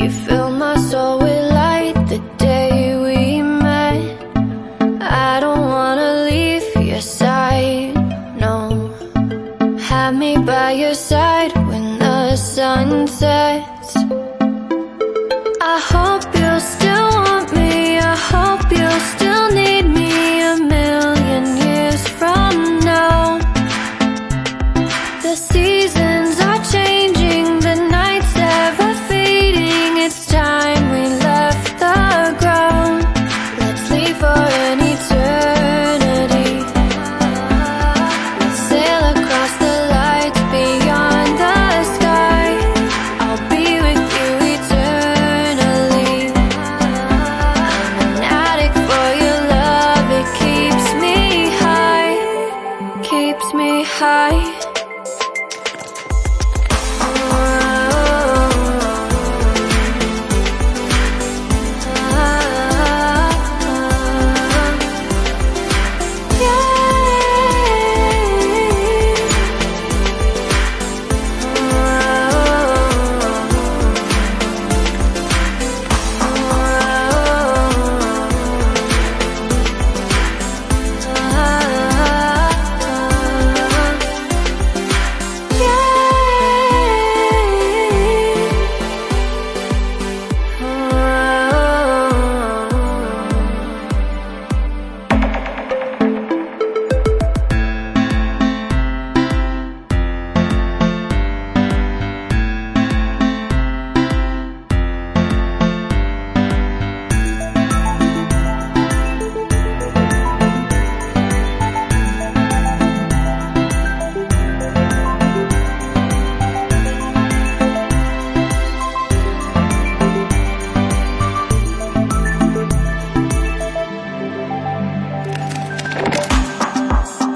You fill my soul with light the day we met. I don't wanna leave your side, no. Have me by your side when the sun sets. I hope you'll still want me, I hope you'll still need me a million years from now. The seasons are changing, the nights ever fading. It's time we left the ground. Let's leave for an eternity. We'll sail across the lights beyond the sky. I'll be with you eternally. I'm an addict for your love, it keeps me high, keeps me high.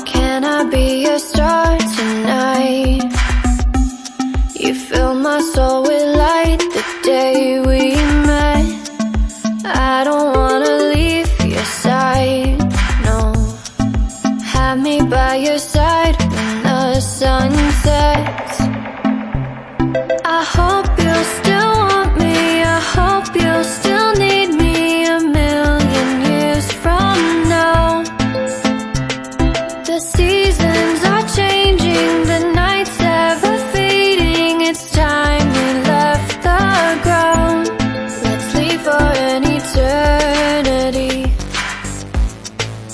Can I be your star tonight? You fill my soul with light the day we met. I don't wanna leave your side, no. Have me by your side when the sun sets. I hope you'll still want me, I hope you'll still need me a million years from now. The seasons are changing, the nights ever fading. It's time we left the ground. Let's leave for an eternity.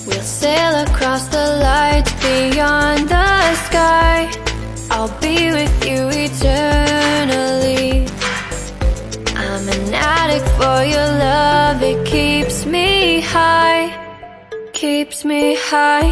We'll sail across the lights beyond the sky. I'll be with you eternally. I'm an addict for your love, it keeps me high, keeps me high.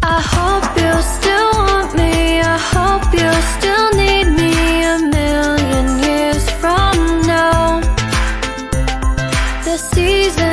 I hope you'll still want me, I hope you'll still need me a million years from now. The season